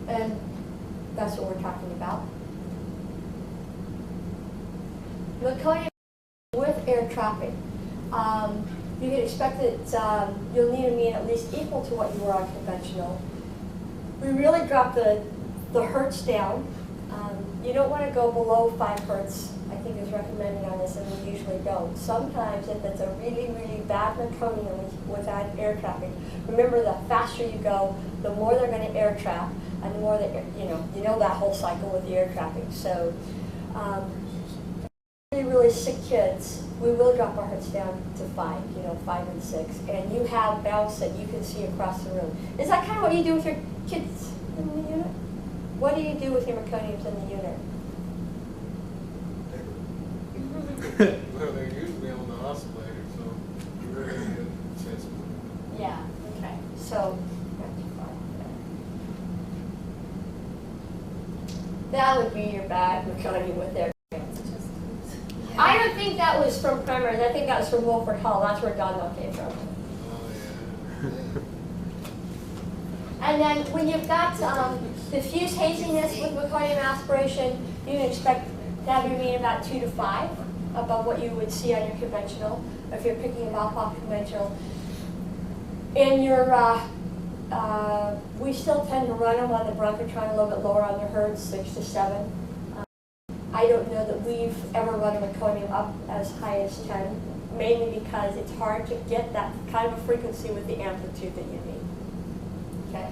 And that's what we're talking about. Meconium with air traffic. You can expect that you'll need a mean at least equal to what you were on conventional. We really drop the hertz down. You don't want to go below 5 hertz, I think is recommended on this, and we usually don't. Sometimes if it's a really, really bad meconium without air traffic, remember the faster you go, the more they're going to air trap, and the more that, you know that whole cycle with the air traffic. So really sick kids, we will drop our hertz down to 5, 5 and 6, and you have bounce that you can see across the room. Is that kind of what you do with your kids in the unit? What do you do with your meconiums in the unit? Well, they're usually on the oscillator, so you really get a chance to. Yeah, okay. So, that would be your bad meconium with their. I don't think that was from primaries. I think that was from Wolford Hall. That's where Donald came from. Oh, yeah. And then when you've got diffuse haziness with meconium aspiration, you can expect to have your mean about 2 to 5 above what you would see on your conventional, if you're picking them up off conventional. In your, we still tend to run them on the bronchotron a little bit lower on the hertz, 6 to 7. I don't know that we've ever run a meconium up as high as 10, mainly because it's hard to get that kind of frequency with the amplitude that you need. Okay?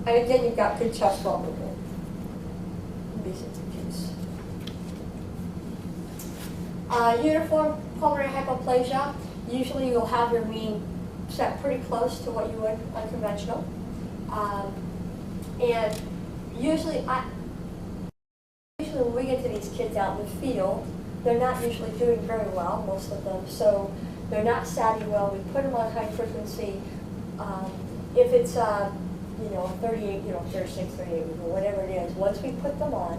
And again, you've got good chest wall movement. Uniform pulmonary hypoplasia, usually you'll have your mean set pretty close to what you would on conventional. And usually when we get to these kids out in the field, they're not usually doing very well, most of them, so they're not savvy well. We put them on high frequency. If it's 38, 36, 38, whatever it is, once we put them on,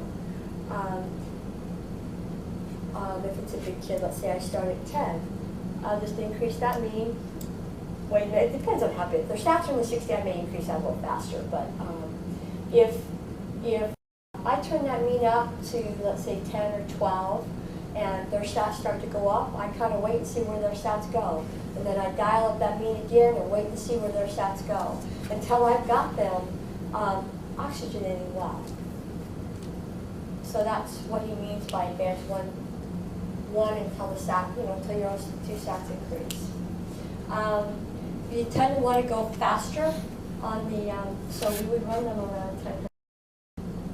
if it's a big kid, let's say I start at 10, I'll just increase that mean. Wait a minute, it depends on how big. If their stats are in the 60, I may increase that a little faster, but if I turn that mean up to, let's say, 10 or 12, and their stats start to go up, I kind of wait and see where their stats go. And then I dial up that mean again and wait and see where their stats go until I've got them oxygenating well. So that's what he means by advanced one until the stat, until your 2 stats increase. You tend to want to go faster on the, so we would run them around 10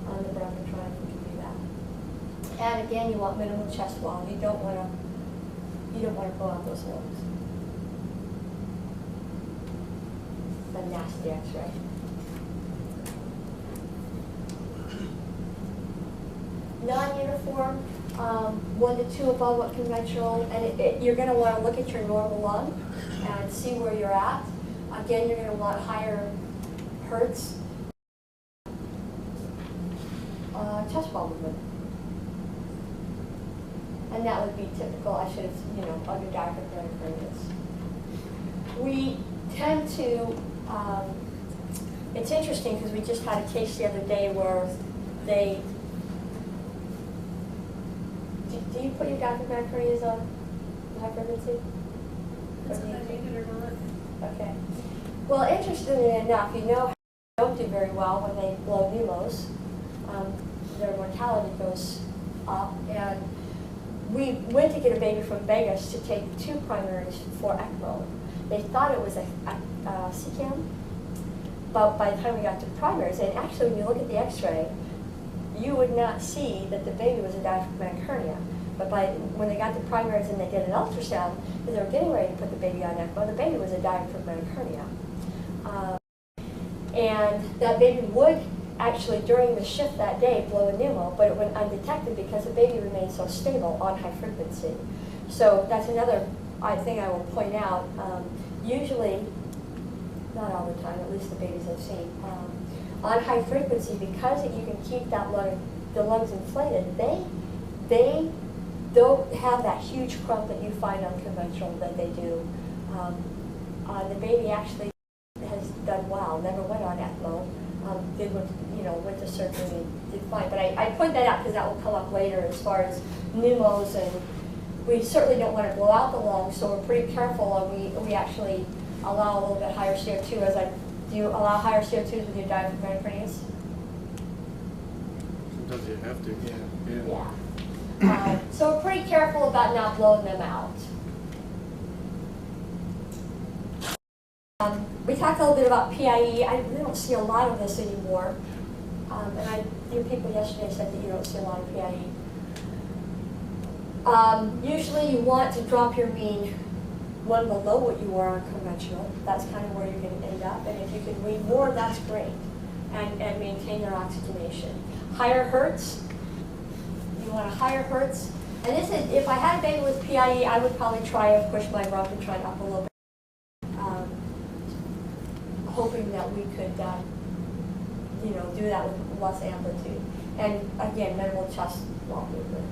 on the bronchotron if we can do that. And again, you want minimal chest wall. You don't want to blow out those lungs. It's a nasty X-ray. Non-uniform, 1 to 2 above what conventional, and you're going to want to look at your normal lung and see where you're at. Again, you're going to want higher hertz. Chest wall movement. And that would be typical, I should have, under diaphragmatic hernias. We tend to, it's interesting because we just had a case the other day where they, do you put your diaphragmatic hernias on high frequency? That's if I need it or not. Okay. Well, interestingly enough, they don't do very well when they blow pneumos. Their mortality goes up, and we went to get a baby from Vegas to take 2 primaries for ECMO. They thought it was a CCAM, but by the time we got to primaries, and actually when you look at the X-ray, you would not see that the baby was a diaphragmatic hernia. But when they got to primaries and they did an ultrasound, because they were getting ready to put the baby on ECMO, the baby was a diaphragmatic hernia. And that baby would actually, during the shift that day, blow a pneumo, but it went undetected because the baby remained so stable on high frequency. So that's another thing I will point out. Usually, not all the time, at least the babies I've seen, on high frequency, because you can keep the lungs inflated, they don't have that huge crump that you find on conventional that they do. The baby actually has done well, never went on ECMO. did what, went to surgery and did fine. But I point that out because that will come up later as far as pneumos, and we certainly don't want to blow out the lungs, so we're pretty careful, and we actually allow a little bit higher CO2. Do you allow higher CO2s with your diaphragmatic hernias? Sometimes you have to. Yeah. So we're pretty careful about not blowing them out. We talked a little bit about PIE. I really don't see a lot of this anymore. And your people yesterday said that you don't see a lot of PIE. Usually you want to drop your mean one below what you are on conventional. That's kind of where you're going to end up. And if you can wean more, that's great. And maintain your oxygenation. Higher hertz. You want a higher hertz. And this is, if I had a baby with PIE, I would probably try to push my bronchitron up a little bit. Hoping that we could, do that with less amplitude. And again, minimal chest wall movement.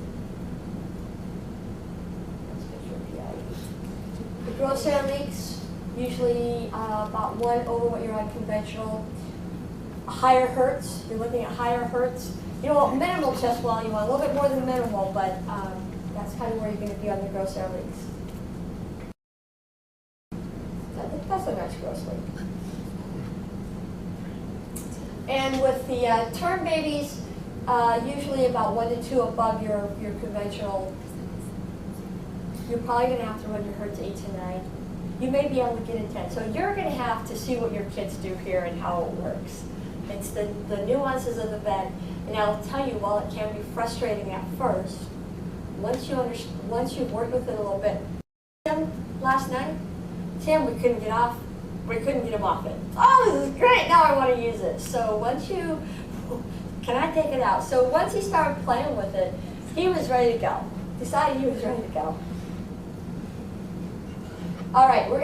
Let's get your PIE. The gross air leaks, usually about 1 over what you're on conventional. Higher hertz, you're looking at higher hertz. You want minimal chest wall, you want a little bit more than minimal, but that's kind of where you're going to be on the gross air leaks. That's a nice gross leak. And with the term babies, usually about 1 to 2 above your conventional, you're probably going to have to run your hertz 8 to 9. You may be able to get in 10. So you're going to have to see what your kids do here and how it works. It's the nuances of the vet. And I'll tell you, while it can be frustrating at first, once you've worked with it a little bit. Last night, Tim, we couldn't get him off it. Oh, this is great, now I want to use it. So can I take it out? So once he started playing with it, he was ready to go. Decided he was ready to go. All right, we're